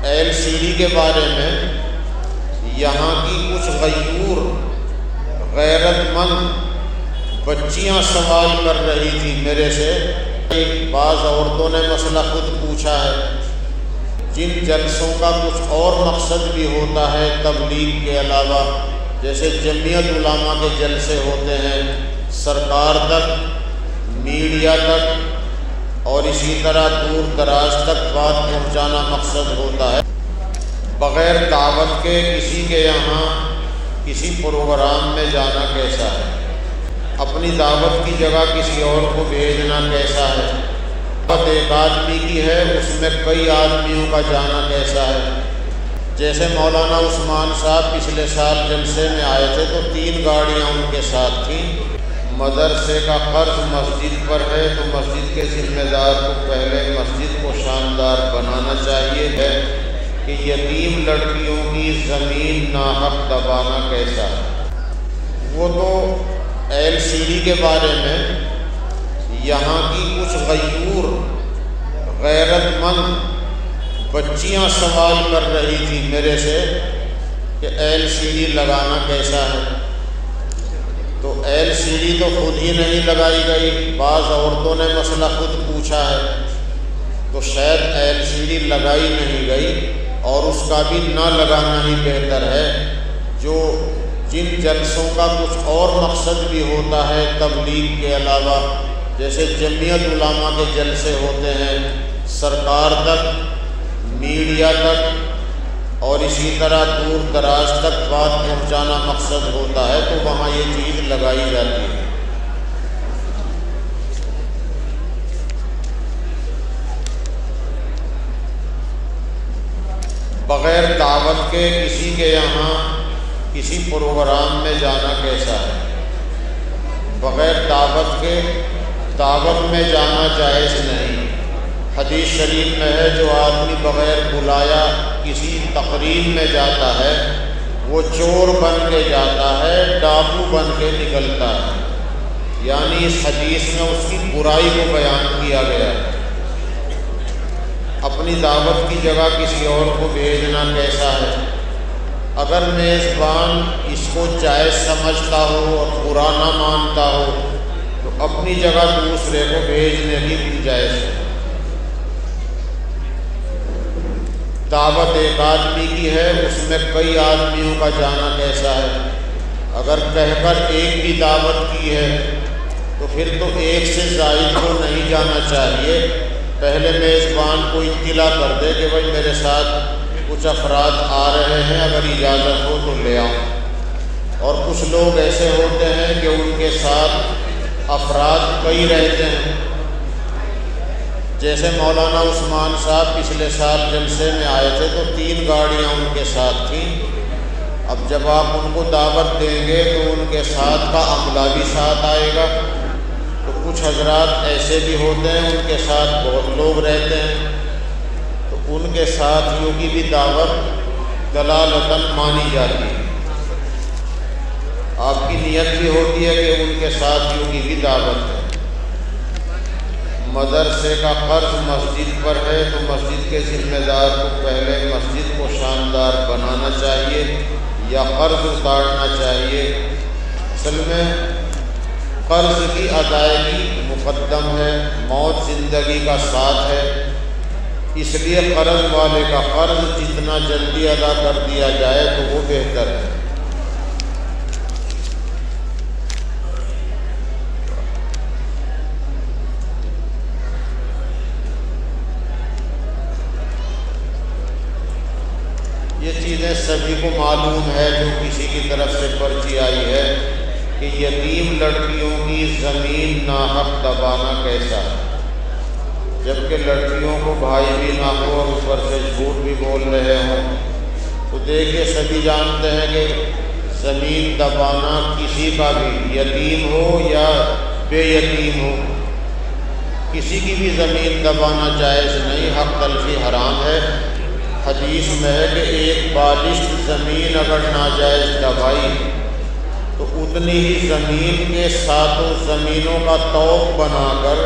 LCD کے بارے میں یہاں کی کچھ غیور غیرت مند بچیاں سوال کر رہی تھی میرے سے۔ بعض عورتوں نے مسئلہ خود پوچھا ہے، جن جلسوں کا کچھ اور مقصد بھی ہوتا ہے تبلیغ کے علاوہ، جیسے جمعیت علماء کے جلسے ہوتے ہیں، سرکار تک، میڈیا تک اور اسی طرح دور دراز تک بات پہنچانا مقصد ہوتا ہے۔ بغیر دعوت کے کسی کے یہاں کسی پروگرام میں جانا کیسا ہے؟ اپنی دعوت کی جگہ کسی اور کو بھیجنا کیسا ہے؟ دعوت ایک آدمی کی ہے، اس میں کئی آدمیوں کا جانا کیسا ہے؟ جیسے مولانا عثمان صاحب پچھلے سال جلسے میں آئے تھے تو 3 گاڑیاں ان کے ساتھ تھیں۔ مدرسے کا قرض مسجد پر ہے تو مسجد کے ذمہ دار کو پہلے مسجد کو شاندار بنانا چاہیے ہے کہ یتیم لڑکیوں کی زمین ناحق دبانا کیسا ہے؟ وہ تو LCD کے بارے میں یہاں کی کچھ غیور غیرت مند بچیاں سوال کر رہی تھی میرے سے کہ LCD لگانا کیسا ہے؟ تو LCD تو خود ہی نہیں لگائی گئی، بعض عورتوں نے مسئلہ خود پوچھا ہے، تو شاید LCD لگائی نہیں گئی اور اس کا بھی نہ لگانا ہی بہتر ہے۔ جو جن جلسوں کا کچھ اور مقصد بھی ہوتا ہے تبلیغ کے علاوہ، جیسے جمعیت علماء کے جلسے ہوتے ہیں، سرکار تک، میڈیا تک اور اسی طرح دور دراز تک بات پہنچانا مقصد ہوتا ہے، تو وہاں یہ چیز لگائی جاتی ہے۔ بغیر دعوت کے کسی کے یہاں کسی پروگرام میں جانا کیسا ہے؟ بغیر دعوت کے دعوت میں جانا جائز نہیں۔ حدیث شریف میں ہے جو آدمی بغیر بلایا کسی تقریب میں جاتا ہے وہ چور بن کے جاتا ہے، ڈاکو بن کے نکلتا ہے، یعنی اس حدیث میں اس کی برائی کو بیان کیا گیا ہے۔ اپنی دعوت کی جگہ کسی اور کو بھیجنا کیسا ہے؟ اگر میزبان اس کو جائز سمجھتا ہو اور برا نہ مانتا ہو تو اپنی جگہ دوسرے کو بھیجنے کی گنجائش ہے۔ دعوت ایک آدمی کی ہے، اس میں کئی آدمیوں کا جانا کیسا ہے؟ اگر کہہ کر ایک بھی دعوت کی ہے تو پھر تو ایک سے زائد کو نہیں جانا چاہیے، پہلے میزبان کو اطلاع کر دے کہ بھائی میرے ساتھ کچھ افراد آ رہے ہیں، اگر اجازت ہو تو لے آؤں۔ اور کچھ لوگ ایسے ہوتے ہیں کہ ان کے ساتھ افراد کئی رہتے ہیں، جیسے مولانا عثمان صاحب پچھلے سال جلسے میں آئے تھے تو 3 گاڑیاں ان کے ساتھ تھیں۔ اب جب آپ ان کو دعوت دیں گے تو ان کے ساتھ کا عملہ بھی ساتھ آئے گا، تو کچھ حضرات ایسے بھی ہوتے ہیں ان کے ساتھ بہت لوگ رہتے ہیں، تو ان کے ساتھیوں کی بھی دعوت دلالتاً مانی جاتی ہے۔ آپ کی نیت بھی ہوتی ہے کہ ان کے ساتھیوں کی بھی دعوت ہے۔ مدرسے کا قرض مسجد پر ہے تو مسجد کے ذمہ دار کو پہلے مسجد کو شاندار بنانا چاہیے یا قرض اتارنا چاہیے؟ اصل میں قرض کی ادائیگی مقدم ہے، موت زندگی کا ساتھ ہے، اس لیے قرض والے کا قرض جتنا جلدی ادا کر دیا جائے تو وہ بہتر ہے۔ یہ چیزیں سبھی کو معلوم ہے جو کسی کی طرف سے پرچی آئی ہے کہ یتیم لڑکیوں کی زمین ناحق دبانا کیسا ہے، جبکہ لڑکیوں کو بھائی بھی نہ ہو اور اوپر سے جھوٹ بھی بول رہے ہوں۔ تو دیکھیے سبھی جانتے ہیں کہ زمین دبانا کسی کا بھی، یتیم ہو یا بے یتیم ہو، کسی کی بھی زمین دبانا جائز نہیں، حق تلفی حرام ہے۔ حدیث میں ہے کہ ایک بالشت زمین اگر ناجائز دبائی تو اتنی ہی زمین کے ساتوں زمینوں کا طوق بنا کر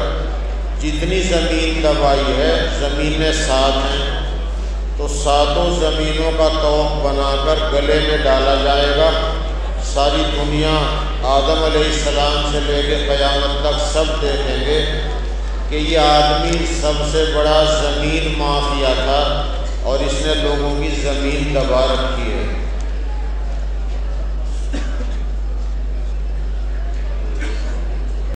جتنی زمین دبائی ہے، زمینیں ساتھ ہیں تو ساتوں زمینوں کا طوق بنا کر گلے میں ڈالا جائے گا۔ ساری دنیا آدم علیہ السلام سے لے کے قیامت تک سب دیکھیں گے کہ یہ آدمی سب سے بڑا زمین مافیا تھا اور اس نے لوگوں کی زمین دبا رکھی ہے۔